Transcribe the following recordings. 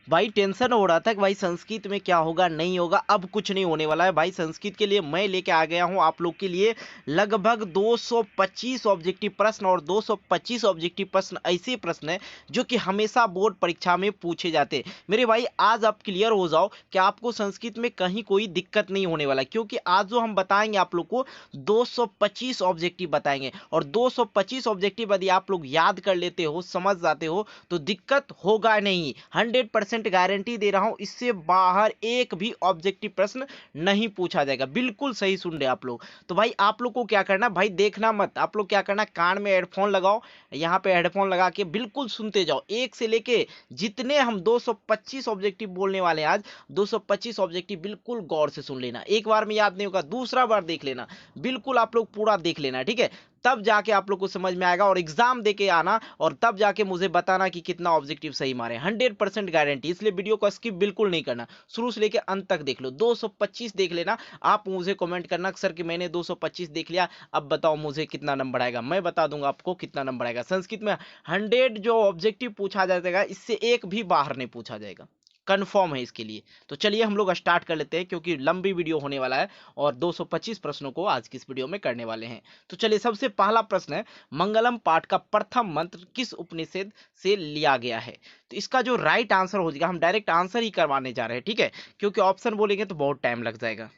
भाई टेंशन हो रहा था कि भाई संस्कृत में क्या होगा नहीं होगा। अब कुछ नहीं होने वाला है भाई। संस्कृत के लिए मैं लेके आ गया हूं आप लोग के लिए लगभग 225 ऑब्जेक्टिव प्रश्न, और 225 ऑब्जेक्टिव प्रश्न ऐसे प्रश्न है जो कि हमेशा बोर्ड परीक्षा में पूछे जाते हैं। मेरे भाई आज आप क्लियर हो जाओ कि आपको संस्कृत में कहीं कोई दिक्कत नहीं होने वाला, क्योंकि आज जो हम बताएंगे आप लोग को 225 ऑब्जेक्टिव बताएंगे, और 225 ऑब्जेक्टिव यदि आप लोग याद कर लेते हो, समझ जाते हो, तो दिक्कत होगा नहीं। 100% गारंटी दे रहा हूं, इससे बाहर एक भी ऑब्जेक्टिव प्रश्न नहीं पूछा जाएगा। बिल्कुल सही सुन रहे आप लोग। तो भाई आप लोग को क्या करना भाई, देखना मत, आप लोग क्या करना, कान में हेडफोन लगाओ, यहाँ पे हेडफोन लगा के बिल्कुल सुनते जाओ, एक से लेके जितने हम 225 ऑब्जेक्टिव बोलने वाले हैं आज, 225 ऑब्जेक्टिव बिल्कुल गौर से सुन लेना। एक बार में याद नहीं होगा, दूसरा बार देख लेना, बिल्कुल आप लोग पूरा देख लेना, ठीक है। तब जाके आप लोग को समझ में आएगा, और एग्जाम देके आना, और तब जाके मुझे बताना कि कितना ऑब्जेक्टिव सही मारे। 100% गारंटी, इसलिए वीडियो को स्किप बिल्कुल नहीं करना, शुरू से लेके अंत तक देख लो। 225 देख लेना, आप मुझे कमेंट करना सर कि मैंने 225 देख लिया, अब बताओ मुझे कितना नंबर आएगा। मैं बता दूंगा आपको कितना नंबर आएगा। संस्कृत में 100 जो ऑब्जेक्टिव पूछा जाएगा, इससे एक भी बाहर नहीं पूछा जाएगा, कंफर्म है इसके लिए। तो चलिए हम लोग स्टार्ट कर लेते हैं, क्योंकि लंबी वीडियो होने वाला है और 225 प्रश्नों को आज की इस वीडियो में करने वाले हैं। तो चलिए, सबसे पहला प्रश्न है, मंगलम पाठ का प्रथम मंत्र किस उपनिषद से लिया गया है? तो इसका जो राइट आंसर हो जाएगा, हम डायरेक्ट आंसर ही करवाने जा रहे हैं, ठीक है, क्योंकि ऑप्शन बोलेंगे तो बहुत टाइम लग जाएगा।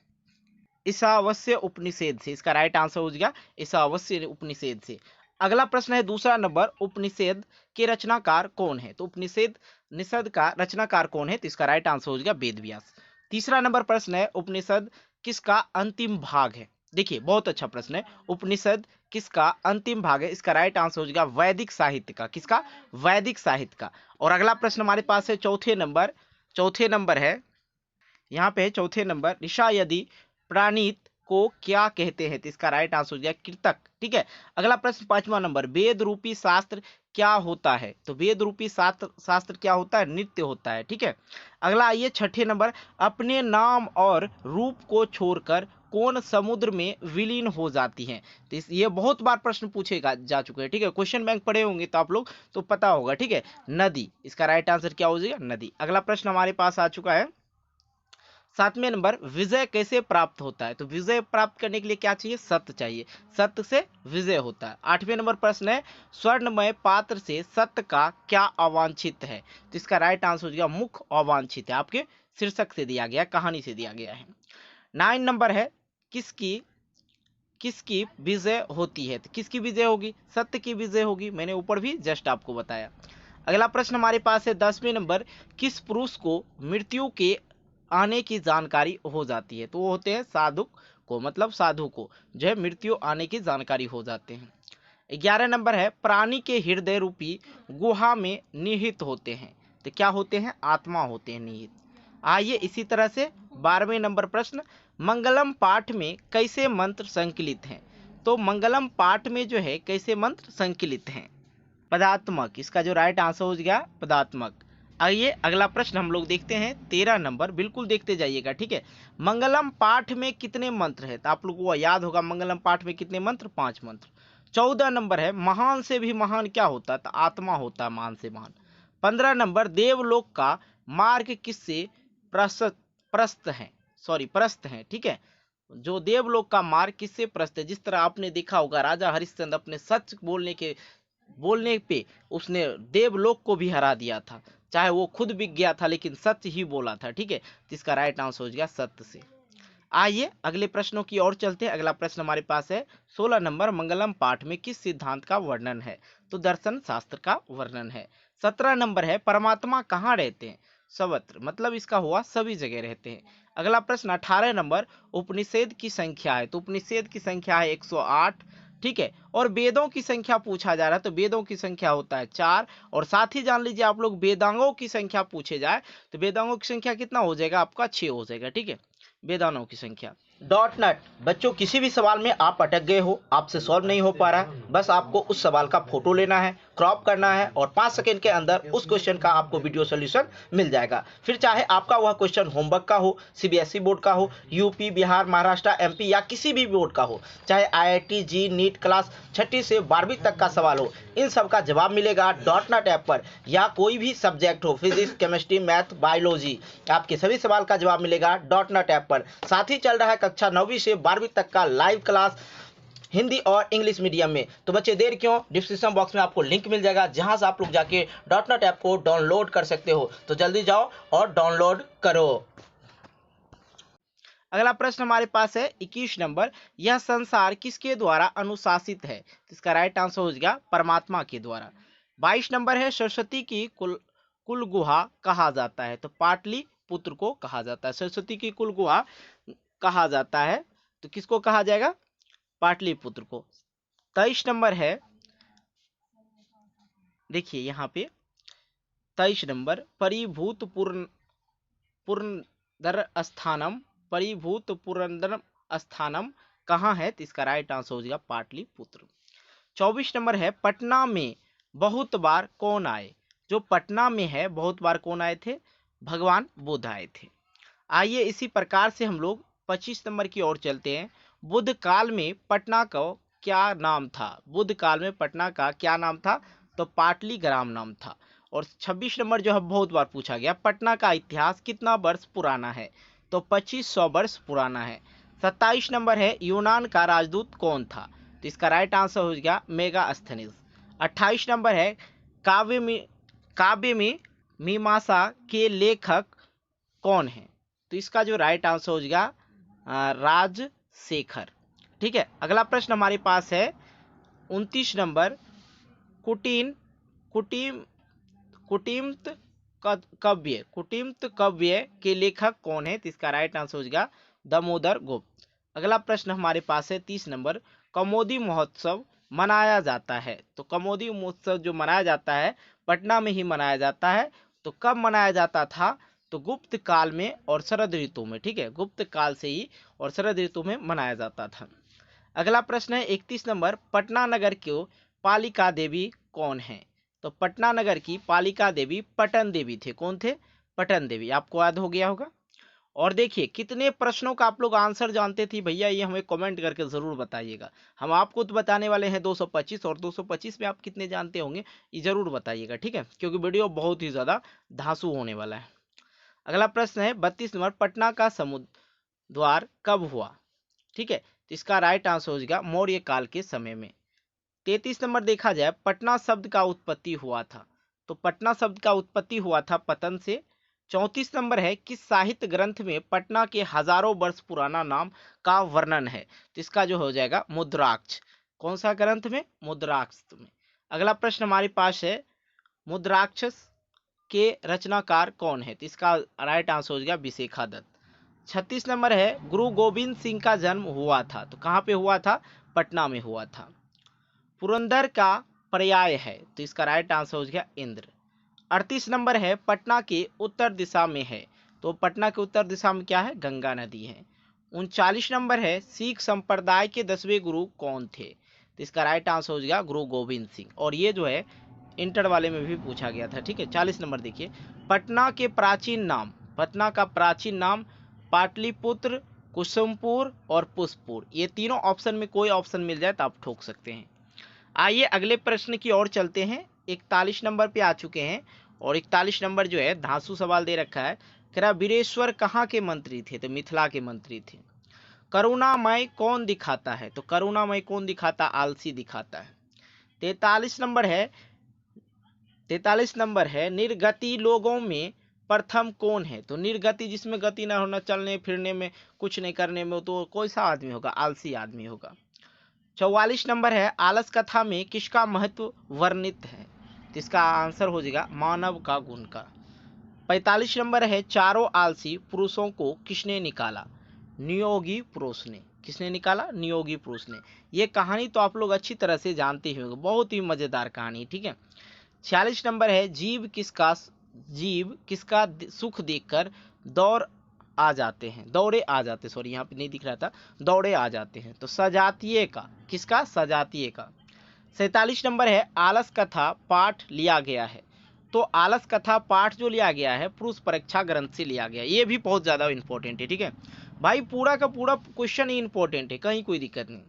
ईशावास्य उपनिषद से इसका राइट आंसर हो जाएगा, ईशावास्य उपनिषद से। अगला प्रश्न है दूसरा नंबर, उपनिषद के रचनाकार कौन है? तो उपनिषद निषद का रचनाकार कौन है? तो इसका राइट आंसर हो जाएगा वेद व्यास। तीसरा नंबर प्रश्न है, उपनिषद किसका अंतिम भाग है? देखिए बहुत अच्छा प्रश्न है, उपनिषद किसका अंतिम भाग है? इसका राइट आंसर हो जाएगा वैदिक साहित्य का। किसका? वैदिक साहित्य का। और अगला प्रश्न हमारे पास है चौथे नंबर है, यहाँ पे चौथे नंबर, ऋषा यदि प्राणित को क्या कहते हैं? तो इसका राइट आंसर हो जाएगा कृतक, ठीक है। अगला प्रश्न पांचवा नंबर, वेद रूपी शास्त्र क्या होता है? तो वेद रूपी शास्त्र क्या होता है? नृत्य होता है, ठीक है। अगला आइए छठे नंबर, अपने नाम और रूप को छोड़कर कौन समुद्र में विलीन हो जाती है? तो ये बहुत बार प्रश्न पूछेगा जा चुके हैं, ठीक है, क्वेश्चन बैंक पढ़े होंगे तो आप लोग तो पता होगा, ठीक है, नदी। इसका राइट आंसर क्या हो जाएगा? नदी। अगला प्रश्न हमारे पास आ चुका है सातवें नंबर, विजय कैसे प्राप्त होता है? तो विजय प्राप्त करने के लिए क्या चाहिए? सत्य चाहिए, सत्य से विजय होता है। आठवें नंबर प्रश्न है, स्वर्णमय पात्र से सत्य का क्या अवांछित है? तो इसका राइट आंसर हो जाएगा मुख अवांछित है, आपके शीर्षक से दिया गया, कहानी से दिया गया है। 9 नंबर है, किसकी किसकी विजय होती है? तो किसकी विजय होगी? सत्य की विजय होगी, मैंने ऊपर भी जस्ट आपको बताया। अगला प्रश्न हमारे पास है 10वें नंबर, किस पुरुष को मृत्यु के आने की जानकारी हो जाती है? तो वो होते हैं साधुक को, मतलब साधु को जो है मृत्यु आने की जानकारी हो जाते हैं। 11 नंबर है, प्राणी के हृदय रूपी गुहा में निहित होते हैं। तो क्या होते हैं? आत्मा होते हैं निहित। आइए इसी तरह से 12वें नंबर प्रश्न, मंगलम पाठ में कैसे मंत्र संकलित हैं? तो मंगलम पाठ में जो है कैसे मंत्र संकलित हैं? पदात्मक। इसका जो राइट आंसर हो गया पदात्मक। आइए अगला प्रश्न हम लोग देखते हैं 13 नंबर, बिल्कुल देखते जाइएगा, ठीक है। मंगलम पाठ में कितने मंत्र है? तो आप लोगों को याद होगा मंगलम पाठ में कितने मंत्र? 5 मंत्र। 14 नंबर है, महान से भी महान क्या होता है? तो आत्मा होता है महान से महान। 15 नंबर, देवलोक का मार्ग किससे प्रस्त है? प्रस्त है, ठीक है। जो देवलोक का मार्ग किससे प्रस्त है? जिस तरह आपने देखा होगा राजा हरिश्चंद्र अपने सच बोलने पे उसने देवलोक को भी हरा दिया था, चाहे वो खुद बिक गया था लेकिन सत्य ही बोला था, ठीक है। तो इसका राइट आंसर हो गया सत्य से। आइए अगले प्रश्नों की ओर चलते हैं। अगला प्रश्न हमारे पास है 16 नंबर, मंगलम पाठ में किस सिद्धांत का वर्णन है? तो दर्शन शास्त्र का वर्णन है। 17 नंबर है, परमात्मा कहाँ रहते हैं? सर्वत्र, मतलब इसका हुआ सभी जगह रहते हैं। अगला प्रश्न 18 नंबर, उपनिषद की संख्या है? तो उपनिषद की संख्या है 108, ठीक है। और वेदों की संख्या पूछा जा रहा है, तो वेदों की संख्या होता है 4। और साथ ही जान लीजिए आप लोग, वेदांगों की संख्या पूछे जाए तो वेदांगों की संख्या कितना हो जाएगा? आपका 6 हो जाएगा, ठीक है, वेदांगों की संख्या। डॉट नट बच्चों, किसी भी सवाल में आप अटक गए हो, आपसे सॉल्व नहीं हो पा रहा है, बस आपको उस सवाल का फोटो लेना है, क्रॉप करना है और 5 सेकंड के अंदर उस क्वेश्चन का आपको वीडियो सोल्यूशन मिल जाएगा। फिर चाहे आपका वह क्वेश्चन होमवर्क का हो, सीबीएसई बोर्ड का हो, यूपी, बिहार, महाराष्ट्र, एमपी या किसी भी बोर्ड का हो, चाहे आईआईटी, जी, नीट क्लास 6ठी से 12वीं तक का सवाल हो, इन सब का जवाब मिलेगा .NET ऐप पर। या कोई भी सब्जेक्ट हो, फिजिक्स, केमिस्ट्री, मैथ, बायोलॉजी, आपके सभी सवाल का जवाब मिलेगा .NET ऐप पर। साथ ही चल रहा है कक्षा 9वीं से 12वीं तक का लाइव क्लास हिंदी और इंग्लिश मीडियम में। तो बच्चे देर क्यों, डिस्क्रिप्शन बॉक्स में आपको लिंक मिल जाएगा जहां से आप लोग जाके .NET ऐप को डाउनलोड कर सकते हो। तो जल्दी जाओ और डाउनलोड करो। अगला प्रश्न हमारे पास है 21 नंबर, यह संसार किसके द्वारा अनुशासित है? तो इसका राइट आंसर हो जाएगा परमात्मा के द्वारा। 22 नंबर है, सरस्वती की कुल गुहा कहा जाता है? तो पाटलिपुत्र को कहा जाता है। सरस्वती की कुल गुहा कहा जाता है तो किसको कहा जाएगा? पाटलिपुत्र को। 23 नंबर है, देखिए यहाँ पे 23 नंबर, परिभूत पुरंदर स्थानम, परिभूत पुरंदर स्थानम कहाँ है? तो इसका राइट आंसर हो जाएगा पाटलिपुत्र। 24 नंबर है, पटना में बहुत बार कौन आए? जो पटना में है बहुत बार कौन आए थे? भगवान बुद्ध आए थे। आइए इसी प्रकार से हम लोग 25 नंबर की ओर चलते हैं। बुद्ध काल में पटना का क्या नाम था? बुद्ध काल में पटना का क्या नाम था? तो पाटलीग्राम नाम था। और 26 नंबर जो है बहुत बार पूछा गया, पटना का इतिहास कितना वर्ष पुराना है? तो 2500 वर्ष पुराना है। 27 नंबर है, यूनान का राजदूत कौन था? तो इसका राइट आंसर हो गया मेगास्थनीज। 28 नंबर है, काव्य में मीमांसा के लेखक कौन है? तो इसका जो राइट आंसर हो जाएगा राजशेखर। ठीक है, अगला प्रश्न हमारे पास है 29 नंबर, कुटीन कुटीम कुटीमत कुटीमत काव्य के लेखक कौन है? तो इसका राइट आंसर हो जाएगा दामोदर गुप्त। अगला प्रश्न हमारे पास है 30 नंबर, कमोदी महोत्सव मनाया जाता है? तो कमोदी महोत्सव जो मनाया जाता है पटना में ही मनाया जाता है। तो कब मनाया जाता था? तो गुप्त काल में और शरद ऋतु में। ठीक है, गुप्त काल से ही और शरद ऋतु में मनाया जाता था। अगला प्रश्न है 31 नंबर, पटना नगर की पालिका देवी कौन है? तो पटना नगर की पालिका देवी पटन देवी थे। कौन थे? पटन देवी। आपको याद हो गया होगा। और देखिए कितने प्रश्नों का आप लोग आंसर जानते थे भैया, ये हमें कमेंट करके जरूर बताइएगा। हम आपको तो बताने वाले हैं 225, और 225 में आप कितने जानते होंगे ये जरूर बताइएगा। ठीक है, क्योंकि वीडियो बहुत ही ज्यादा धांसू होने वाला है। अगला प्रश्न है 32 नंबर, पटना का समुद्र द्वार कब हुआ? ठीक है, तो इसका राइट आंसर हो जाएगा मौर्य काल के समय में। 33 नंबर देखा जाए, पटना शब्द का उत्पत्ति हुआ था? तो पटना शब्द का उत्पत्ति हुआ था पतन से। 34 नंबर है, किस साहित्य ग्रंथ में पटना के हजारों वर्ष पुराना नाम का वर्णन है? तो इसका जो हो जाएगा मुद्राक्ष। कौन सा ग्रंथ में? मुद्राक्ष में। अगला प्रश्न हमारे पास है, मुद्राक्षस के रचनाकार कौन है? तो इसका राइट आंसर हो जाएगा विशेखा दत्त। 36 नंबर है, गुरु गोविंद सिंह का जन्म हुआ था? तो कहाँ पे हुआ था? पटना में हुआ था। पुरंदर का पर्याय है? तो इसका राइट आंसर हो गया इंद्र। 38 नंबर है, पटना के उत्तर दिशा में है? तो पटना के उत्तर दिशा में क्या है? गंगा नदी है। 39 नंबर है, सिख संप्रदाय के 10वें गुरु कौन थे? तो इसका राइट आंसर हो जाएगा गुरु गोविंद सिंह। और ये जो है इंटर वाले में भी पूछा गया था। ठीक है, 40 नंबर देखिए, पटना के प्राचीन नाम, पटना का प्राचीन नाम पाटलिपुत्र, कुसुमपुर और पुष्पपुर। ये तीनों ऑप्शन में कोई ऑप्शन मिल जाए तो आप ठोक सकते हैं। आइए अगले प्रश्न की ओर चलते हैं। 41 नंबर पे आ चुके हैं, और 41 नंबर जो है धांसू सवाल दे रखा है। कह रहा वीरेश्वर कहाँ के मंत्री थे? तो मिथिला के मंत्री थे। करुणामय कौन दिखाता है? तो करुणामय कौन दिखाता? आलसी दिखाता है। 43 नंबर है, 43 नंबर है, निर्गति लोगों में प्रथम कौन है? तो निर्गति जिसमें गति ना होना, चलने फिरने में, कुछ नहीं करने में, तो कोई सा आदमी होगा? आलसी आदमी होगा। 44 नंबर है, आलस कथा में किसका महत्व वर्णित है? तो इसका आंसर हो जाएगा मानव का गुण का। 45 नंबर है, चारों आलसी पुरुषों को किसने निकाला? नियोगी पुरुष ने। किसने निकाला? नियोगी पुरुष ने। ये कहानी तो आप लोग अच्छी तरह से जानते ही होंगे, बहुत ही मजेदार कहानी। ठीक है। 46 नंबर है, जीव किसका सुख देखकर दौड़े आ जाते हैं, सॉरी यहाँ पे नहीं दिख रहा था, दौड़े आ जाते हैं? तो सजातीय का। किसका? सजातीय का। 47 नंबर है आलस कथा पाठ लिया गया है। तो आलस कथा पाठ जो लिया गया है पुरुष परीक्षा ग्रंथ से लिया गया है। ये भी बहुत ज्यादा इंपॉर्टेंट है, ठीक है भाई, पूरा का पूरा क्वेश्चन ही इंपॉर्टेंट है, कहीं कोई दिक्कत नहीं।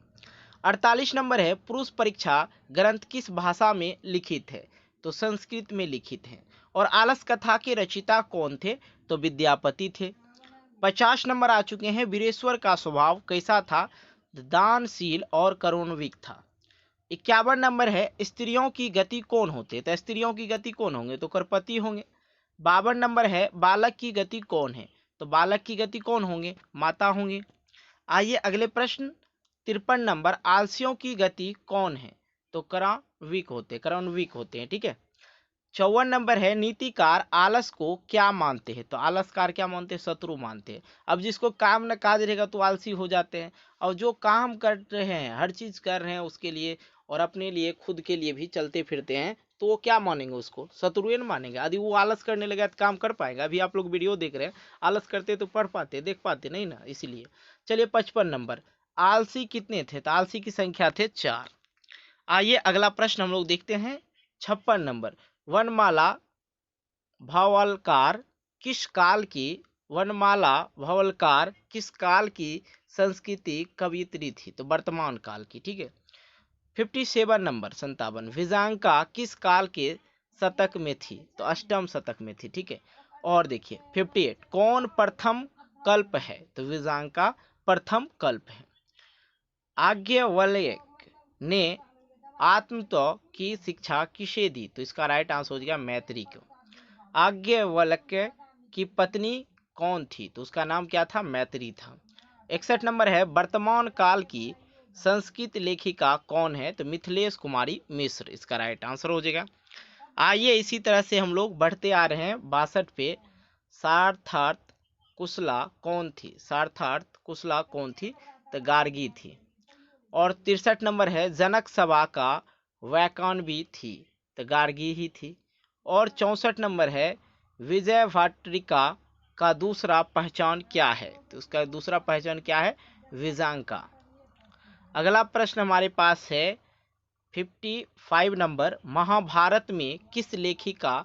48 नंबर है पुरुष परीक्षा ग्रंथ किस भाषा में लिखित है? तो संस्कृत में लिखित है। और आलस कथा के रचयिता कौन थे? तो विद्यापति थे। 50 नंबर आ चुके हैं वीरेश्वर का स्वभाव कैसा था? दानशील और करुणविक था। 51 नंबर है स्त्रियों की गति कौन होते? तो स्त्रियों की गति कौन होंगे? तो करपति होंगे। 52 नंबर है बालक की गति कौन है? तो बालक की गति कौन होंगे? माता होंगे। आइए अगले प्रश्न 53 नंबर आलसियों की गति कौन है? तो करणविक होते हैं, ठीक है। 54 नंबर है नीतिकार आलस को क्या मानते हैं? तो आलसकार क्या मानते हैं? शत्रु मानते हैं। अब जिसको काम न काज रहेगा तो आलसी हो जाते हैं, और जो काम कर रहे हैं हर चीज कर रहे हैं उसके लिए और अपने लिए खुद के लिए भी चलते फिरते हैं, तो वो क्या मानेंगे? उसको शत्रुएन मानेंगे। यदि वो आलस करने लगा तो काम कर पाएगा? अभी आप लोग वीडियो देख रहे हैं, आलस करते तो पढ़ पाते देख पाते नहीं ना, इसीलिए। चलिए 55 नंबर आलसी कितने थे? तो आलसी की संख्या थे 4। आइए अगला प्रश्न हम लोग देखते हैं 56 नंबर वनमाला भावलकार किस काल की? वनमाला भावलकार किस काल की संस्कृति कवियत्री थी? तो वर्तमान काल की, ठीक है। 57 नंबर 57 विजांका किस काल के शतक में थी? तो अष्टम शतक में थी, ठीक है। और देखिए 58 कौन प्रथम कल्प है? तो विजांका प्रथम कल्प है। आज्ञवल्क्य ने आत्मतत्व की शिक्षा किसे दी? तो इसका राइट आंसर हो जाएगा मैत्री को। आज्ञवल्क्य की पत्नी कौन थी? तो उसका नाम क्या था? मैत्री था। 61 नंबर है वर्तमान काल की संस्कृत लेखिका कौन है? तो मिथिलेश कुमारी मिश्र इसका राइट आंसर हो जाएगा। आइए इसी तरह से हम लोग बढ़ते आ रहे हैं 62 पे सार्थार्थ कुशला कौन थी? सार्थार्थ कुशला कौन थी? तो गार्गी थी। और 63 नंबर है जनक सभा का वैकानवी थी? तो गार्गी ही थी। और 64 नंबर है विजय वाटिका का दूसरा पहचान क्या है? तो उसका दूसरा पहचान क्या है? विजांका। अगला प्रश्न हमारे पास है 55 नंबर महाभारत में किस लेखिका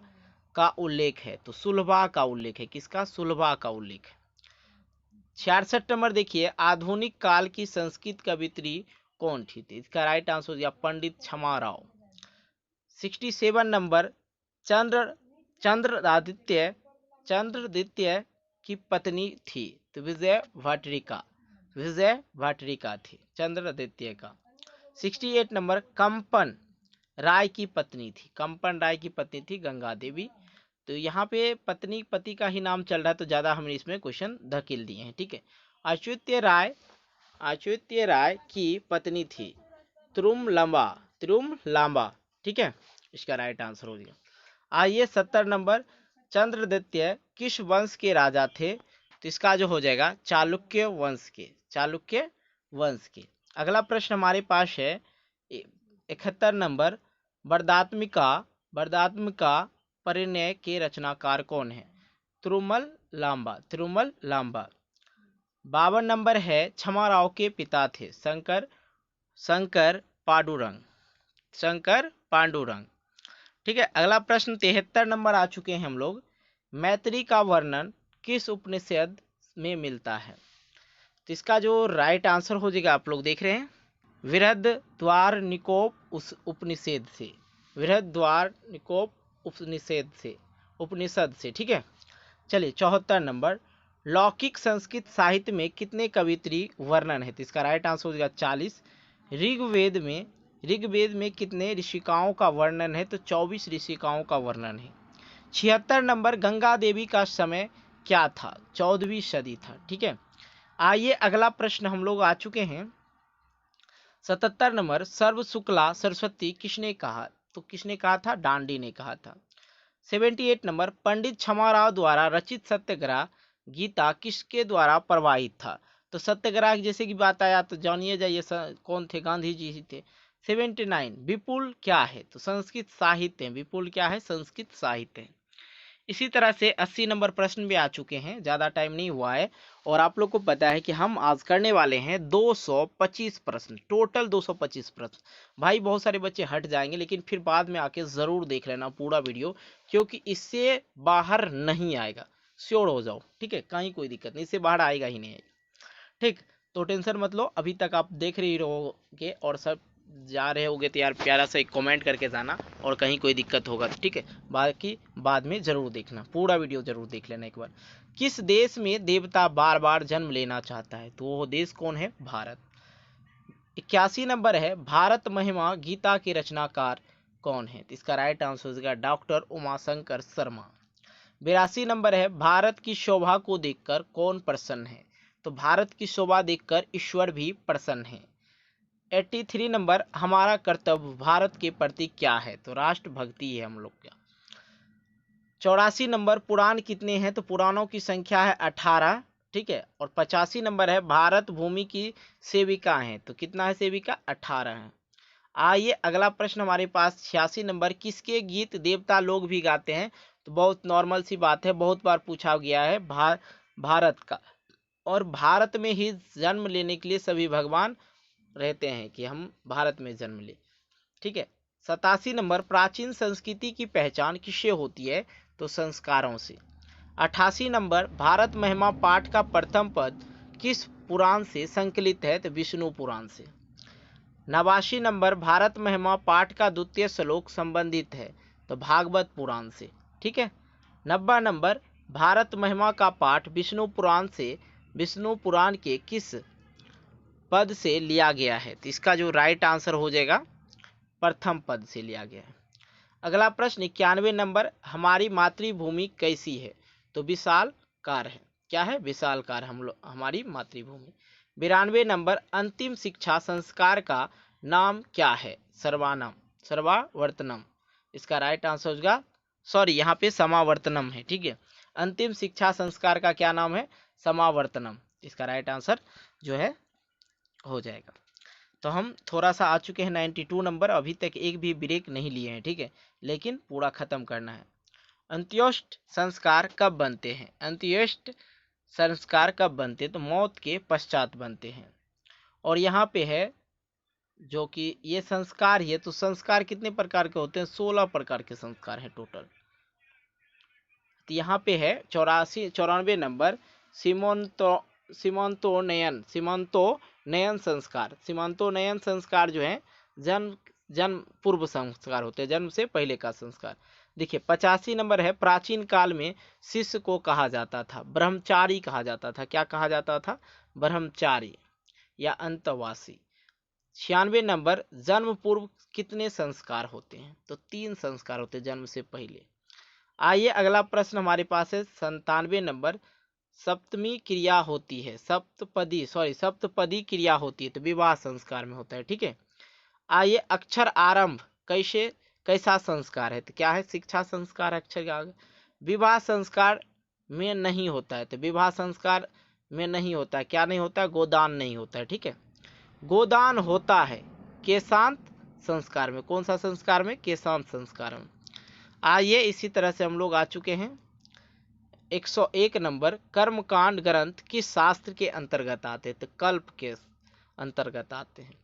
का उल्लेख है? तो सुलभा का उल्लेख है। किसका? सुलभा का उल्लेख है। 66 नंबर देखिए आधुनिक काल की संस्कृत कवित्री कौन थी? इसका राइट आंसर हो गया पंडित क्षमा राव। 67 नंबर चंद्रदित्य की पत्नी थी? तो विजय वाटिका थी चंद्रदित्य का। 68 नंबर कंपन राय की पत्नी थी? कंपन राय की पत्नी थी गंगा देवी। तो यहाँ पे पत्नी पति का ही नाम चल रहा है तो ज्यादा हमने इसमें क्वेश्चन धकेल दिए हैं, ठीक है। अच्युत राय की पत्नी थी त्रुमलांबा, ठीक है, इसका राइट आंसर हो गया। आइए 70 नंबर चंद्रदित्य किस वंश के राजा थे? तो इसका जो हो जाएगा चालुक्य वंश के। अगला प्रश्न हमारे पास है 71 नंबर वर्दात्मिका परिणय के रचनाकार कौन है? तिरुमल लांबा। 52 नंबर है क्षमाराव के पिता थे? शंकर पांडुरंग, ठीक है। अगला प्रश्न 73 नंबर आ चुके हैं हम लोग मैत्री का वर्णन किस उपनिषद में मिलता है? तो इसका जो राइट आंसर हो जाएगा आप लोग देख रहे हैं बृहद्वारनिकोप उपनिषद से, ठीक है। चलिए 74 नंबर लौकिक संस्कृत साहित्य में कितने कवित्री वर्णन है? तो इसका राइट आंसर हो जाएगा 40। ऋग्वेद में कितने ऋषिकाओं का वर्णन है? तो 24 ऋषिकाओं का वर्णन है। 76 नंबर गंगा देवी का समय क्या था? 14वीं सदी था, ठीक है। आइए अगला प्रश्न हम लोग आ चुके हैं 77 नंबर सर्व शुक्ला सरस्वती किसने कहा? तो किसने कहा था? डांडी ने कहा था। 78 नंबर पंडित क्षमाराव द्वारा रचित सत्याग्रह गीता किसके द्वारा प्रवाहित था? तो सत्याग्रह जैसे कि बात आया तो जानिए जाइए कौन थे? गांधी जी ही थे। 79 विपुल क्या है? तो संस्कृत साहित्य है। विपुल क्या है? संस्कृत साहित्य है। इसी तरह से 80 नंबर प्रश्न भी आ चुके हैं, ज़्यादा टाइम नहीं हुआ है और आप लोग को पता है कि हम आज करने वाले हैं 225 प्रश्न, टोटल 225 प्रश्न। भाई बहुत सारे बच्चे हट जाएंगे लेकिन फिर बाद में आके ज़रूर देख लेना पूरा वीडियो, क्योंकि इससे बाहर नहीं आएगा, श्योर हो जाओ, ठीक है, कहीं कोई दिक्कत नहीं, इससे बाहर आएगा ही नहीं, ठीक। तो टेंशन मत लो, अभी तक आप देख रही रहोगे और सब जा रहे होगे तो यार प्यारा सा एक कमेंट करके जाना, और कहीं कोई दिक्कत होगा तो ठीक है, बाकी बाद में जरूर देखना, पूरा वीडियो जरूर देख लेना एक बार। किस देश में देवता बार बार जन्म लेना चाहता है, तो वो देश कौन है, भारत। 81 नंबर है, भारत महिमा गीता के रचनाकार कौन है, तो इसका राइट आंसर हो जाएगा डॉक्टर उमाशंकर शर्मा। 82 नंबर है, भारत की शोभा को देखकर कौन प्रसन्न है, तो भारत की शोभा देखकर ईश्वर भी प्रसन्न है। 83 नंबर, हमारा कर्तव्य भारत के प्रति क्या है, तो राष्ट्रभक्ति है हम लोग का। 84 नंबर, पुराण कितने हैं, तो पुराणों की संख्या है 18, ठीक है। और 85 नंबर है, भारत भूमि की सेविका है, तो कितना है सेविका, 18 है। आइए अगला प्रश्न हमारे पास 86 नंबर, किसके गीत देवता लोग भी गाते हैं, तो बहुत नॉर्मल सी बात है, बहुत बार पूछा गया है, भारत का, और भारत में ही जन्म लेने के लिए सभी भगवान रहते हैं कि हम भारत में जन्म ले, ठीक है। 87 नंबर, प्राचीन संस्कृति की पहचान किससे होती है, तो संस्कारों से। 88 नंबर, भारत महिमा पाठ का प्रथम पद किस पुराण से संकलित है, तो विष्णु पुराण से। 89 नंबर, भारत महिमा पाठ का द्वितीय श्लोक संबंधित है, तो भागवत पुराण से, ठीक है। 90 नंबर, भारत महिमा का पाठ विष्णु पुराण से विष्णु पुराण के किस पद से लिया गया है, तो इसका जो राइट आंसर हो जाएगा प्रथम पद से लिया गया है। अगला प्रश्न 91 नंबर, हमारी मातृभूमि कैसी है, तो विशालकार है, क्या है, विशालकार हम लोग हमारी मातृभूमि। 92 नंबर, अंतिम शिक्षा संस्कार का नाम क्या है, सर्वानम सर्वावर्तनम, इसका राइट आंसर होगा, सॉरी यहाँ पे समावर्तनम है, ठीक है। अंतिम शिक्षा संस्कार का क्या नाम है, समावर्तनम, इसका राइट आंसर जो है हो जाएगा। तो हम थोड़ा सा आ चुके हैं 92 नंबर, अभी तक एक भी ब्रेक नहीं लिए हैं, ठीक है, लेकिन पूरा खत्म करना है। अंत्योष्ट संस्कार कब बनते हैं, अंत्योष्ट संस्कार कब बनते हैं, तो मौत के पश्चात बनते हैं। और यहाँ पे है जो कि ये संस्कार ही है, तो संस्कार कितने प्रकार के होते हैं, 16 प्रकार के संस्कार हैं टोटल। तो यहाँ पे है 94 नंबर, सीमंतोनयन संस्कार, सीमंतोनयन संस्कार जो है जन्म जन्म पूर्व संस्कार होते हैं, जन्म से पहले का संस्कार। देखिए 85 नंबर है, प्राचीन काल में शिष्य को कहा जाता था, ब्रह्मचारी कहा जाता था, क्या कहा जाता था, ब्रह्मचारी या अंतवासी। 96 नंबर, जन्म पूर्व कितने संस्कार होते हैं, तो 3 संस्कार होते हैं जन्म से पहले। आइए अगला प्रश्न हमारे पास है 97 नंबर, सप्तमी क्रिया होती है, सप्तपदी क्रिया होती है, तो विवाह संस्कार में होता है, ठीक है। आइए अक्षर आरंभ कैसा संस्कार है, तो क्या है, शिक्षा संस्कार, अक्षर का। विवाह संस्कार में नहीं होता है, तो विवाह संस्कार में नहीं होता है, क्या नहीं होता है, गोदान नहीं होता है, ठीक है। गोदान होता है केशांत संस्कार में, कौन सा संस्कार में, केशांत संस्कार में। आइए इसी तरह से हम लोग आ चुके हैं 101 नंबर, कर्मकांड ग्रंथ किस शास्त्र के अंतर्गत आते हैं, तो कल्प के अंतर्गत आते हैं।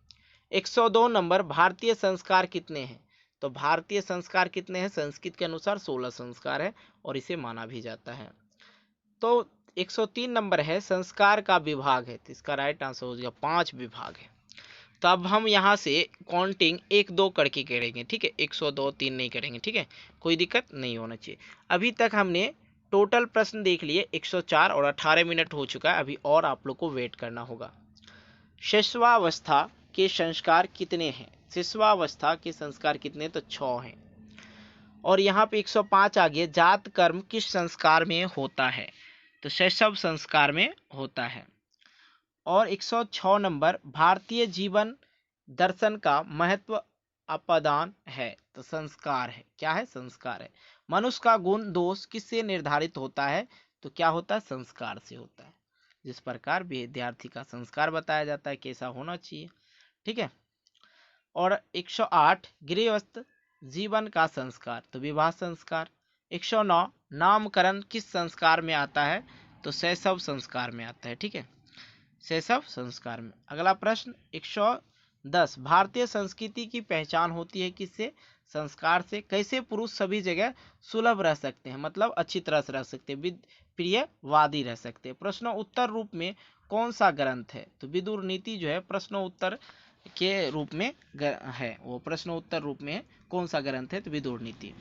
102 नंबर, भारतीय संस्कार कितने हैं, तो भारतीय संस्कार कितने हैं, संस्कृत के अनुसार 16 संस्कार है और इसे माना भी जाता है। तो 103 नंबर है, संस्कार का विभाग है, तो इसका राइट आंसर हो जाएगा 5 विभाग है। तो अब हम यहाँ से काउंटिंग 1-2 करके करेंगे, ठीक है, 102 3 नहीं करेंगे, ठीक है, कोई दिक्कत नहीं होना चाहिए। अभी तक हमने टोटल प्रश्न देख लिए 104 और 18 मिनट हो चुका है, अभी और आप लोग को वेट करना होगा। शिशुवावस्था के संस्कार कितने हैं, शिशुवावस्था के संस्कार कितने, तो 6 हैं। और यहाँ पे 105 आ गया, जात कर्म किस संस्कार में होता है, तो शैशव संस्कार में होता है। और 106 नंबर, भारतीय जीवन दर्शन का महत्व अपादान है, तो संस्कार है, क्या है, संस्कार है। मनुष्य का गुण दोष किससे निर्धारित होता है, तो क्या होता है, संस्कार से होता है। जिस प्रकार विद्यार्थी का संस्कार बताया जाता है कैसा होना चाहिए, ठीक है। और 108, गृहस्थ जीवन का संस्कार, तो विवाह संस्कार। 109 नामकरण किस संस्कार में आता है? तो शैशव संस्कार में आता है। ठीक है, शैशव संस्कार में। अगला प्रश्न 110 भारतीय संस्कृति की पहचान होती है किससे? संस्कार से। कैसे पुरुष सभी जगह सुलभ रह सकते हैं, मतलब अच्छी तरह से रह सकते हैं, प्रियवादी रह सकते हैं। प्रश्न उत्तर रूप में कौन सा ग्रंथ है? तो विदुर नीति जो है प्रश्न उत्तर के रूप में है, वो प्रश्न उत्तर रूप में है। कौन सा ग्रंथ है? तो विदुर नीति।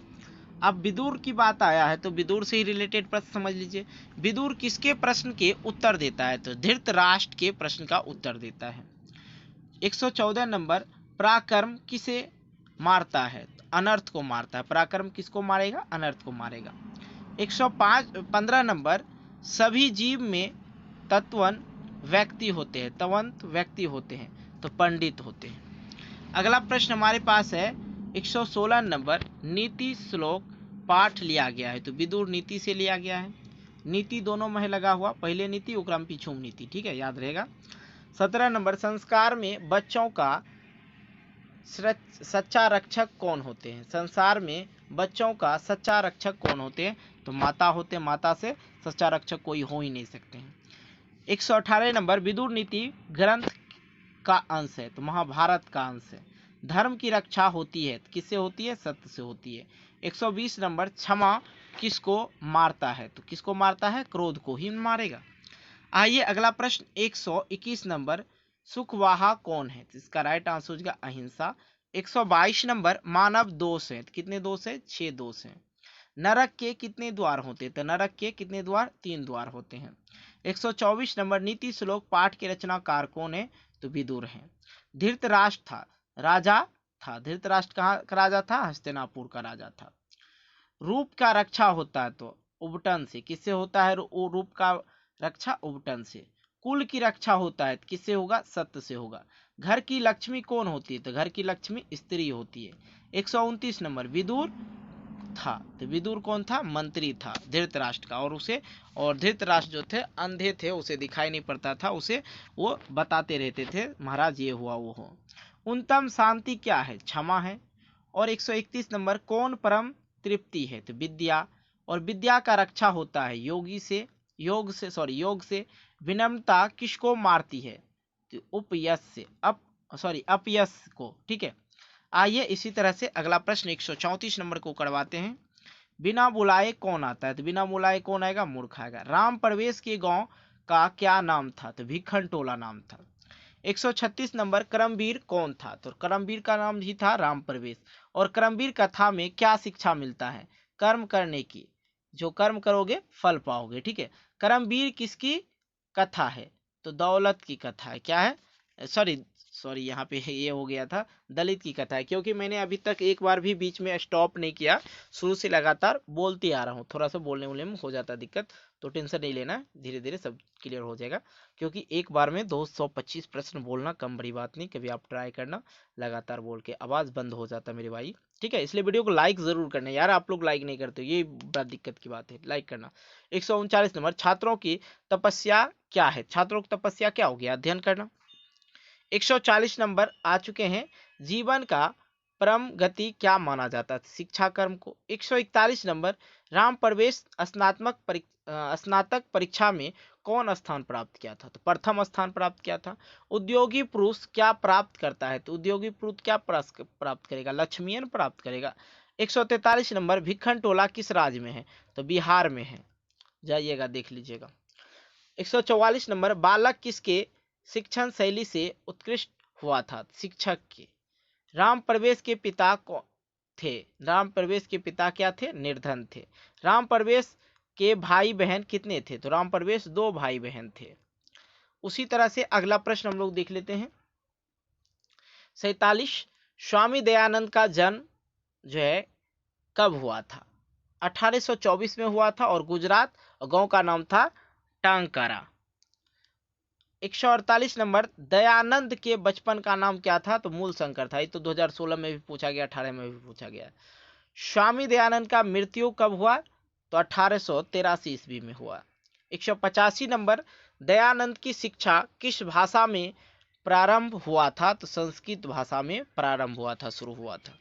अब विदुर की बात आया है तो विदुर से ही रिलेटेड प्रश्न समझ लीजिए। विदुर किसके प्रश्न के उत्तर देता है? तो धृतराष्ट्र के प्रश्न का उत्तर देता है। 114 नंबर पराक्रम किसे मारता है? तो अनर्थ को मारता है। पराक्रम किसको मारेगा? अनर्थ को मारेगा। 115 नंबर सभी जीव में तत्वन व्यक्ति होते हैं, तवंत व्यक्ति होते हैं, तो पंडित होते हैं। अगला प्रश्न हमारे पास है 116 नंबर नीति श्लोक पाठ लिया गया है, तो विदुर नीति से लिया गया है। नीति दोनों में लगा हुआ, पहले नीति उक्रम पिछुम नीति। ठीक है, याद रहेगा। 17 नंबर संस्कार में बच्चों का सच्चा रक्षक कौन होते हैं? संसार में बच्चों का सच्चा रक्षक कौन होते हैं? तो माता होते हैं। माता से सच्चा रक्षक कोई हो ही नहीं सकते हैं। 118 नंबर विदुर नीति ग्रंथ का अंश है, तो महाभारत का अंश है। धर्म की रक्षा होती है, किससे होती है? सत्य से होती है। 120 नंबर क्षमा किसको मारता है? तो किसको मारता है? क्रोध को ही मारेगा। आइए अगला प्रश्न 121 नंबर सुखवाहा कौन है? तो इसका राइट आंसर हो जाएगा अहिंसा। 122 नंबर मानव दोष है, तो कितने दोष है? 6 दोष है। नरक के कितने द्वार होते हैं? तो नरक के कितने द्वार? 3 द्वार होते हैं। 124 नंबर नीति श्लोक पाठ के रचनाकार कौन है? तो विदुर है। धृतराष्ट्र था, राजा था। धृतराष्ट्र कहाँ का राजा था? हस्तिनापुर का राजा था। रूप का रक्षा होता है तो उबटन से। किससे होता है रूप का रक्षा? उबटन से। कुल की रक्षा होता है किससे होगा? सत्य से होगा। घर की लक्ष्मी कौन होती है? तो घर की लक्ष्मी स्त्री होती है। 129 नंबर विदुर था, तो विदुर कौन था? मंत्री था धृतराष्ट्र का, और धृतराष्ट्र जो थे अंधे थे, उसे दिखाई नहीं पड़ता था, उसे वो बताते रहते थे महाराज ये हुआ वो हो। उन्नतम शांति क्या है? क्षमा है। और 131 नंबर कौन परम तृप्ति है? तो विद्या, और विद्या का रक्षा होता है योग से। विनम्रता किसको मारती है? तो उपयश से, अपयश को। ठीक है, आइए इसी तरह से अगला प्रश्न 134 नंबर को करवाते हैं। बिना बुलाए कौन आता है? तो बिना बुलाए कौन आएगा? मूर्ख आएगा। राम प्रवेश के गांव का क्या नाम था? तो भिखन टोला नाम था। 136 नंबर कर्मवीर कौन था? तो कर्मवीर का नाम ही था राम प्रवेश। और कर्मवीर कथा में क्या शिक्षा मिलता है? कर्म करने की, जो कर्म करोगे फल पाओगे। ठीक है, कर्मवीर किसकी कथा है? तो दौलत की कथा है। क्या है? सॉरी यहाँ पे ये हो गया था, दलित की कथा है। क्योंकि मैंने अभी तक एक बार भी बीच में स्टॉप नहीं किया, शुरू से लगातार बोलते आ रहा हूँ। थोड़ा सा बोलने वोलने में हो जाता है दिक्कत, तो टेंशन नहीं लेना, धीरे धीरे सब क्लियर हो जाएगा। क्योंकि एक बार में 225 प्रश्न बोलना कम बड़ी बात नहीं, कभी आप ट्राई करना लगातार बोल के, आवाज़ बंद हो जाता मेरे भाई। ठीक है, इसलिए वीडियो को लाइक जरूर करना यार, आप लोग लाइक नहीं करते, ये बड़ा दिक्कत की बात है, लाइक करना। 139 नंबर छात्रों की तपस्या क्या है? छात्रों की तपस्या क्या हो गया? अध्ययन करना। 140 नंबर आ चुके हैं। जीवन का परम गति क्या माना जाता है? शिक्षा कर्म को। 141 नंबर राम प्रवेश स्नातक परीक्षा में कौन स्थान प्राप्त किया था? तो प्रथम स्थान प्राप्त किया था। उद्योगी पुरुष क्या प्राप्त करता है? तो उद्योगी पुरुष क्या प्राप्त करेगा? लक्ष्मीयन प्राप्त करेगा। 143 नंबर भिखन टोला किस राज्य में है? तो बिहार में है, जाइएगा देख लीजिएगा। 144 नंबर बालक किसके शिक्षण शैली से उत्कृष्ट हुआ था? शिक्षक के। राम प्रवेश के पिता को थे, राम प्रवेश के पिता क्या थे? निर्धन थे। राम प्रवेश के भाई बहन कितने थे? तो राम प्रवेश 2 भाई बहन थे। उसी तरह से अगला प्रश्न हम लोग देख लेते हैं। 47 स्वामी दयानंद का जन्म जो है कब हुआ था? 1824 में हुआ था, और गुजरात, और गांव का नाम था टांकारा। 148 नंबर दयानंद के बचपन का नाम क्या था? तो मूल शंकर था। ये तो 2016 में भी पूछा गया, 18 में भी पूछा गया। स्वामी दयानंद का मृत्यु कब हुआ? तो 1883 ईस्वी में हुआ। 185 नंबर दयानंद की शिक्षा किस भाषा में प्रारंभ हुआ था? तो संस्कृत भाषा में प्रारंभ हुआ था, शुरू हुआ था।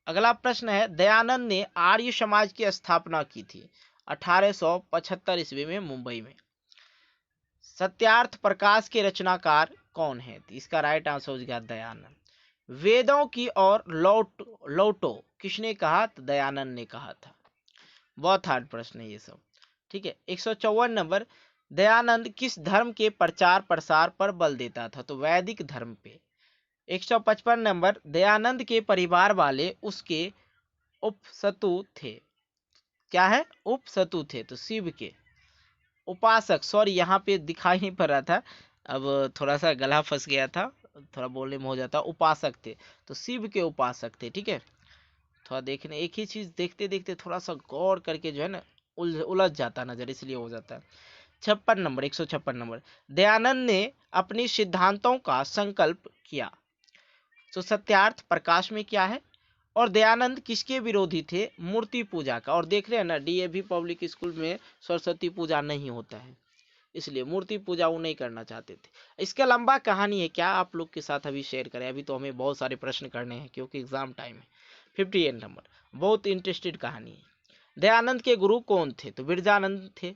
अगला प्रश्न है, दयानंद ने आर्य समाज की स्थापना की थी 1875 ईस्वी में मुंबई में। सत्यार्थ प्रकाश के रचनाकार कौन है? तो इसका राइट आंसर हो जाएगा दयानंद। वेदों की ओर लौटो किसने कहा? तो दयानंद ने कहा था। बहुत हार्ड प्रश्न है ये सब। ठीक है, 154 नंबर, दयानंद किस धर्म के प्रचार प्रसार पर बल देता था? तो वैदिक धर्म पे। 155 नंबर, दयानंद के परिवार वाले उसके उपसतु थे। क्या है? उपसतु थे, तो शिव के उपासक। सॉरी, यहाँ पे दिखाई नहीं पड़ रहा था, अब थोड़ा सा गला फंस गया था, थोड़ा बोलने में हो जाता। उपासक थे, तो शिव के उपासक थे। ठीक है, थोड़ा देखने, एक ही चीज देखते देखते थोड़ा सा गौर करके जो है ना उलझ जाता नजर, इसलिए हो जाता है। 56 नंबर, 156 नंबर, दयानंद ने अपनी सिद्धांतों का संकल्प किया। तो सत्यार्थ प्रकाश में क्या है? और दयानंद किसके विरोधी थे? मूर्ति पूजा का। और देख रहे हैं ना, डीएवी पब्लिक स्कूल में सरस्वती पूजा नहीं होता है, इसलिए मूर्ति पूजा वो नहीं करना चाहते थे। इसका लंबा कहानी है, क्या आप लोग के साथ अभी शेयर करें, अभी तो हमें बहुत सारे प्रश्न करने हैं क्योंकि एग्जाम टाइम है। 58 नंबर, बहुत इंटरेस्टेड कहानी है। दयानंद के गुरु कौन थे? तो बिरजानंद थे।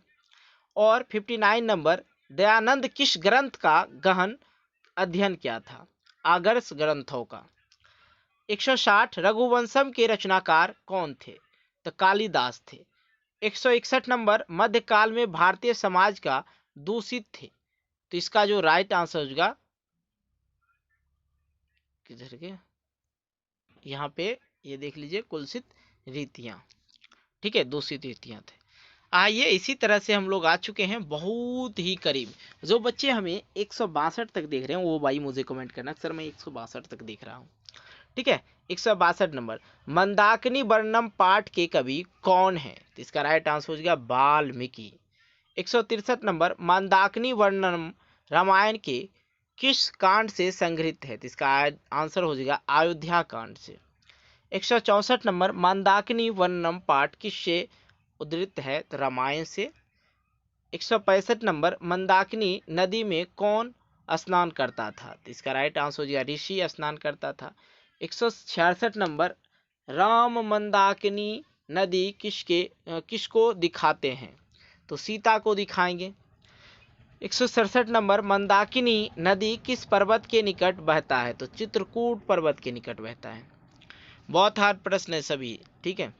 और 59 नंबर, दयानंद किस ग्रंथ का गहन अध्ययन किया था? आदर्श ग्रंथों का। 160, रघुवंशम के रचनाकार कौन थे? तो कालिदास थे। 161 नंबर, मध्यकाल में भारतीय समाज का दूषित थे। तो इसका जो राइट आंसर होगा, किधर के, यहाँ पे ये देख लीजिए, कुलसित रीतियां। ठीक है, दूषित रीतियां थे। आइए, इसी तरह से हम लोग आ चुके हैं बहुत ही करीब। जो बच्चे हमें 162 तक देख रहे हैं वो भाई मुझे कमेंट करना, सर मैं 162 तक देख रहा हूँ। ठीक है, 162 नंबर, मंदाकिनी वर्णम पाठ के कवि कौन है? तो इसका राइट आंसर हो जाएगा वाल्मीकि। 163 नंबर, मंदाकिनी वर्णम रामायण के किस कांड से संग्रहित है? तो इसका आंसर हो जाएगा अयोध्या कांड से। 164 नंबर, मंदाकिनी वर्णम पाठ किससे उद्धृत है? तो रामायण से। 165 नंबर, मंदाकिनी नदी में कौन स्नान करता था? तो इसका राइट आंसर हो जाएगा ऋषि स्नान करता था। 166 नंबर, राम मंदाकिनी नदी किसको दिखाते हैं? तो सीता को दिखाएंगे। 167 नंबर, मंदाकिनी नदी किस पर्वत के निकट बहता है? तो चित्रकूट पर्वत के निकट बहता है। बहुत हार्ड प्रश्न है सभी। ठीक है,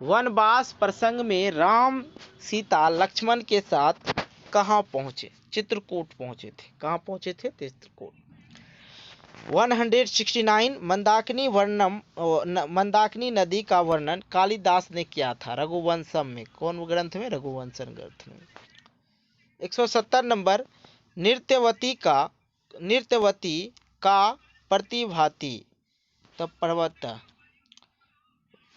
वनवास प्रसंग में राम सीता लक्ष्मण के साथ कहाँ पहुंचे? चित्रकूट पहुंचे थे। कहाँ पहुंचे थे? चित्रकूट। 169, मंदाकिनी नदी का वर्णन कालिदास ने किया था रघुवंशम में। कौन ग्रंथ में? रघुवंशम ग्रंथ में। 170 नंबर, नृत्यवती का प्रतिभाती तब पर्वत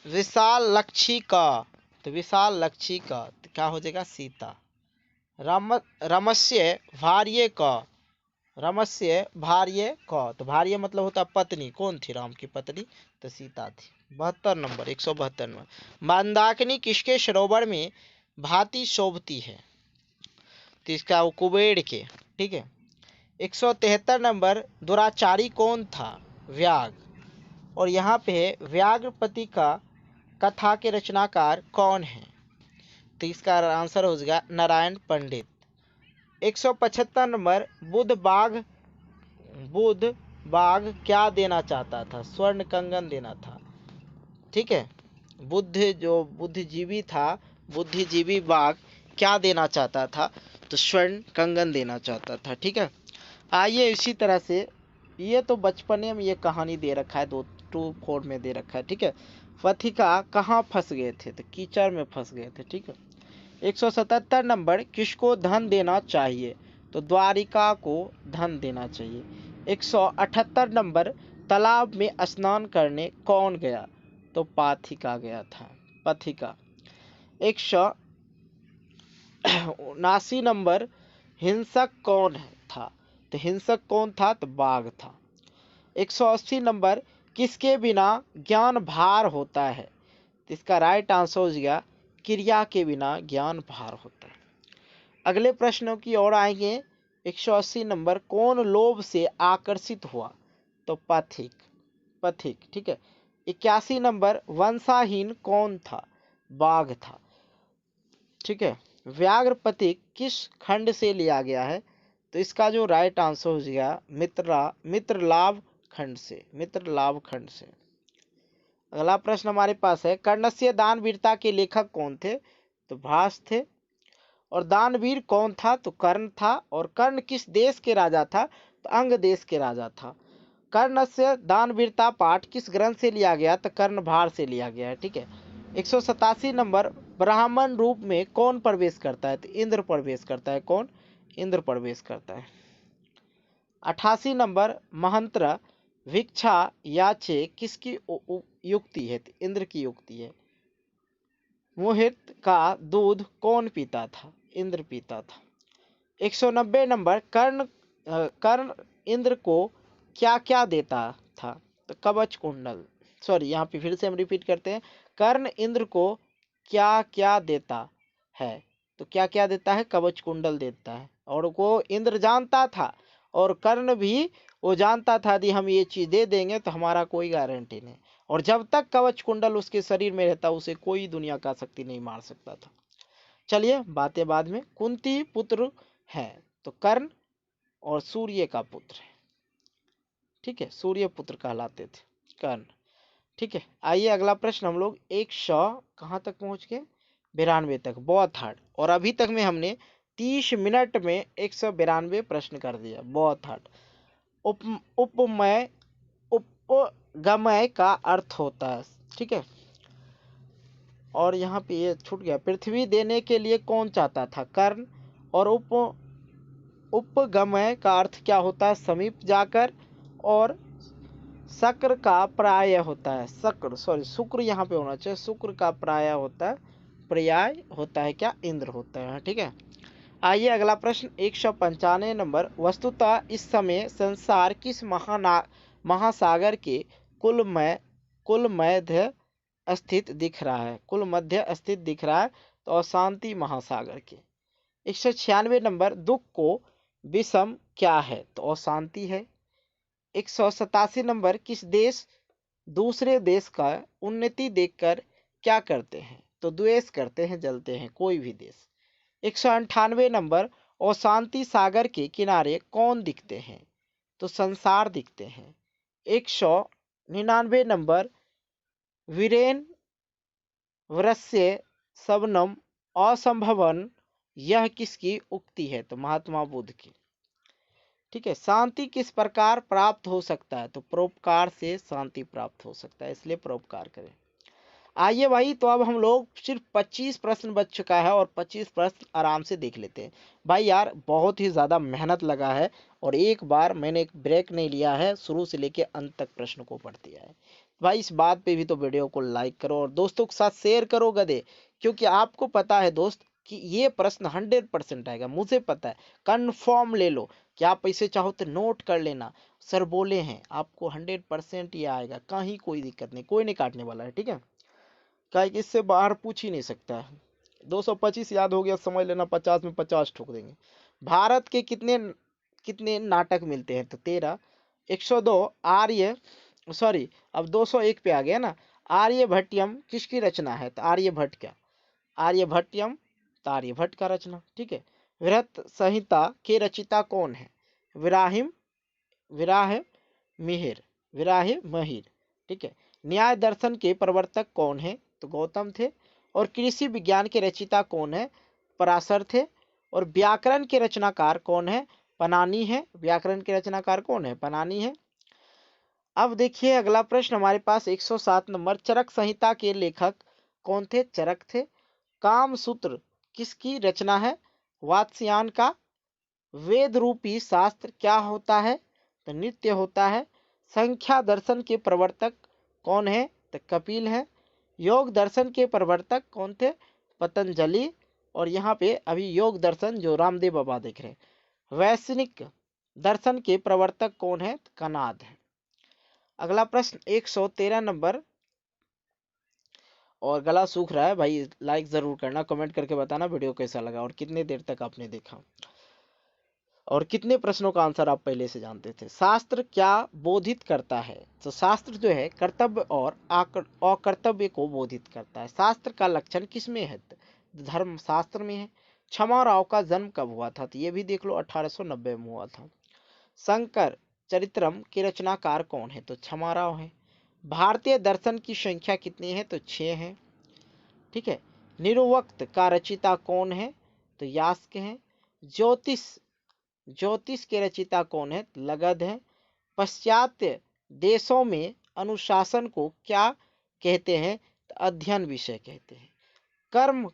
विशाल लक्ष्मी का। तो विशाल लक्ष्मी का तो क्या हो जाएगा? सीता। रमस्य भार्य का। रमस्य भार्य का, तो भार्य मतलब होता पत्नी। कौन थी राम की पत्नी? तो सीता थी। 72 नंबर, 172 नंबर, मंदाकिनी किसके सरोवर में भांति शोभती है? तो इसका वो कुबेर के। ठीक है, 173 नंबर, दुराचारी कौन था? व्याग। और यहाँ पे व्याघ्रपति का कथा के रचनाकार कौन है? तो इसका आंसर हो जाएगा नारायण पंडित। 175 नंबर, बुद्ध बाघ क्या देना चाहता था? स्वर्ण कंगन देना था। ठीक है, बुद्धिजीवी था, बुद्धिजीवी बाघ क्या देना चाहता था? तो स्वर्ण कंगन देना चाहता था। ठीक है, आइए इसी तरह से, ये तो बचपने में ये कहानी दे रखा है, 2-4 में दे रखा है। ठीक है, पथिका कहाँ फंस गए थे? तो कीचड़ में फंस गए थे। ठीक है, 177 नंबर, किसको धन देना चाहिए? तो द्वारिका को धन देना चाहिए। 178 नंबर, तालाब में स्नान करने कौन गया? तो पाथिका गया था। पथिका। 179 नंबर, हिंसक कौन था? तो हिंसक कौन था? तो बाघ था। 180 नंबर, किसके बिना ज्ञान भार होता है? तो इसका राइट आंसर हो जाएगा क्रिया के बिना ज्ञान भार होता है। अगले प्रश्नों की ओर आएंगे। 180 नंबर, कौन लोभ से आकर्षित हुआ? तो पथिक। ठीक है, 81 नंबर, वंशाहीन कौन था? बाघ था। ठीक है। व्याघ्र प्रतीक किस खंड से लिया गया है? तो इसका जो राइट आंसर हो गया मित्रलाभ खंड से, मित्रलाभ खंड से। अगला प्रश्न हमारे पास है, कर्णस्य दानवीरता के लेखक कौन थे? तो भास थे। और दानवीर कौन था? तो कर्ण था। और कर्ण किस देश के राजा था? तो अंग देश के राजा था। कर्णस्य दानवीरता पाठ किस ग्रंथ से लिया गया? तो कर्णभार से लिया गया है। ठीक है। 187 नंबर, ब्राह्मण रूप में कौन प्रवेश करता है? तो इंद्र प्रवेश करता है। कौन? इंद्र प्रवेश करता है। 88 नंबर, महंत्र भिक्षा याचे किसकी युक्ति है? तो इंद्र की युक्ति है। मोहित का दूध कौन पीता था? इंद्र पीता था। 190 नंबर, कर्ण इंद्र को क्या क्या देता था? तो कवच कुंडल। सॉरी, यहाँ पे फिर से हम रिपीट करते हैं। कर्ण इंद्र को क्या क्या देता है? तो क्या क्या देता है? कवच कुंडल देता है। और वो इंद्र जानता था, और कर्ण भी वो जानता था कि हम ये चीज दे देंगे तो हमारा कोई गारंटी नहीं। और जब तक कवच कुंडल उसके शरीर में रहता, उसे कोई दुनिया का शक्ति नहीं मार सकता था। चलिए, बातें बाद में। कुंती पुत्र है, तो कर्ण और सूर्य का पुत्र है। ठीक है, सूर्य पुत्र कहलाते थे कर्ण। ठीक है, आइए अगला प्रश्न हम लोग 100 कहाँ तक पहुंच गए? 92 तक, बहुत हार्ड। और अभी तक में हमने 30 मिनट में 192 प्रश्न कर दिया, बहुत हार्ड। उप उपमय उपगमय का अर्थ होता है। ठीक है। और यहाँ पे ये छूट गया, पृथ्वी देने के लिए कौन चाहता था? कर्ण। और उपगमय का अर्थ क्या होता है? समीप जाकर। और शक्र का प्राय होता है, शुक्र यहाँ पे होना चाहिए, शुक्र का प्राय होता है, पर्याय होता है क्या? इंद्र होता है। ठीक है। आइए अगला प्रश्न 195 नंबर, वस्तुतः इस समय संसार किस महासागर के कुल मध्य स्थित दिख रहा है? कुल मध्य स्थित दिख रहा है, तो अशांति महासागर के। 196 नंबर, दुख को विषम क्या है? तो अशांति है। 187 नंबर, किस देश दूसरे देश का उन्नति देखकर क्या करते हैं? तो द्वेष करते हैं, जलते हैं, कोई भी देश। 198 नंबर, अशांति सागर के किनारे कौन दिखते हैं? तो संसार दिखते हैं। 199 नंबर, वीरेन वृश्य शबनम असंभवन, यह किसकी उक्ति है? तो महात्मा बुद्ध की। ठीक है। शांति किस प्रकार प्राप्त हो सकता है? तो परोपकार से शांति प्राप्त हो सकता है, इसलिए परोपकार करें। आइए भाई, तो अब हम लोग सिर्फ 25 प्रश्न बच चुका है, और 25 प्रश्न आराम से देख लेते हैं। भाई यार, बहुत ही ज़्यादा मेहनत लगा है, और एक बार मैंने एक ब्रेक नहीं लिया है, शुरू से लेके अंत तक प्रश्न को पढ़ दिया है। भाई इस बात पे भी तो वीडियो को लाइक करो और दोस्तों के साथ शेयर करो गधे, क्योंकि आपको पता है दोस्त कि ये प्रश्न 100% आएगा, मुझे पता है। कन्फर्म ले लो कि आप ऐसे चाहो तो नोट कर लेना, सर बोले हैं आपको 100% ये आएगा, कहीं कोई दिक्कत नहीं, कोई नहीं काटने वाला है। ठीक है, क्या कि इससे बाहर पूछ ही नहीं सकता है। 225 याद हो गया, समझ लेना 50 में 50 ठोक देंगे। भारत के कितने कितने नाटक मिलते हैं? तो 13। 102, आर्य सॉरी अब 201 पे आ गया ना। आर्यभट्टयम किसकी रचना है? तो आर्यभट्ट क्या? आर्यभट्टयम, तो आर्यभट्ट का रचना। ठीक है। वृहत संहिता के रचिता कौन है? विराहिम विराह मिहिर विराह महिर। ठीक है। न्याय दर्शन के प्रवर्तक कौन है? तो गौतम थे। और कृषि विज्ञान के रचिता कौन है? पराशर थे। और व्याकरण के रचनाकार कौन है? पनानी है। व्याकरण के रचनाकार कौन है? पनानी है। अब देखिए अगला प्रश्न हमारे पास 107 नंबर, चरक संहिता के लेखक कौन थे? चरक थे। कामसूत्र किसकी रचना है? वात्स्यायन का। वेद रूपी शास्त्र क्या होता है? तो नित्य होता है। संख्या दर्शन के प्रवर्तक कौन है? तो कपिल है। योग दर्शन के प्रवर्तक कौन थे? पतंजलि। और यहाँ पे अभी योग दर्शन जो रामदेव बाबा देख रहे हैं। वैश्विक दर्शन के प्रवर्तक कौन है? तो कनाद है। अगला प्रश्न 113 नंबर, और गला सूख रहा है भाई, लाइक जरूर करना, कमेंट करके बताना वीडियो कैसा लगा और कितने देर तक आपने देखा। और कितने प्रश्नों का आंसर आप पहले से जानते थे? शास्त्र क्या बोधित करता है? तो शास्त्र जो है कर्तव्य और अकर्तव्य को बोधित करता है। शास्त्र का लक्षण किसमें है? धर्म शास्त्र में है। क्षमा राव का जन्म कब हुआ था? तो ये भी देख लो 1890 में हुआ था। शंकर चरित्रम के रचनाकार कौन है? तो क्षमा राव है। भारतीय दर्शन की संख्या कितनी है? तो 6 है। ठीक है। निरुक्त का रचिता कौन है? तो यास्क है। ज्योतिष ज्योतिष के रचिता कौन है? लगध है। पाश्चात्य देशों में अनुशासन को क्या कहते हैं? तो अध्ययन विषय कहते हैं। कर्म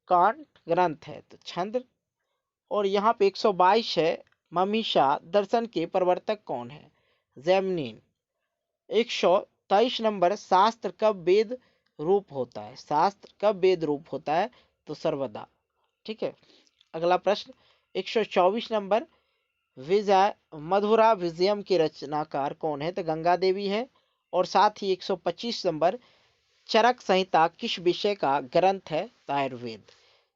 कांड ग्रंथ है तो छंद। और यहाँ पे 122 है। ममीषा दर्शन के प्रवर्तक कौन है? जैमिनि। 123 नंबर, शास्त्र कब वेद रूप होता है? शास्त्र कब वेद रूप होता है? तो सर्वदा। ठीक है। अगला प्रश्न 124 नंबर, विजय मधुरा विजयम के रचनाकार कौन है? तो गंगा देवी है। और साथ ही 125 नंबर, चरक संहिता किस विषय का ग्रंथ है? तो आयुर्वेद।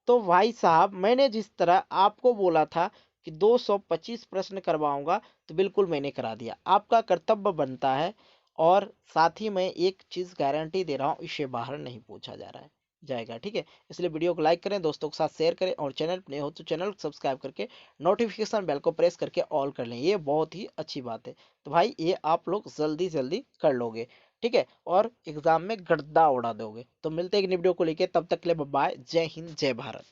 तो भाई साहब मैंने जिस तरह आपको बोला था कि 225 प्रश्न करवाऊंगा तो बिल्कुल मैंने करा दिया। आपका कर्तव्य बनता है। और साथ ही मैं एक चीज गारंटी दे रहा हूँ, इससे बाहर नहीं पूछा जा रहा है जाएगा। ठीक है। इसलिए वीडियो को लाइक करें, दोस्तों के साथ शेयर करें, और चैनल पर नए हो तो चैनल को सब्सक्राइब करके नोटिफिकेशन बेल को प्रेस करके ऑल कर लें। ये बहुत ही अच्छी बात है। तो भाई ये आप लोग जल्दी जल्दी कर लोगे। ठीक है। और एग्जाम में गर्दा उड़ा दोगे। तो मिलते हैं एक नई वीडियो को लेके, तब तक के लिए बाय। जय हिंद जय भारत।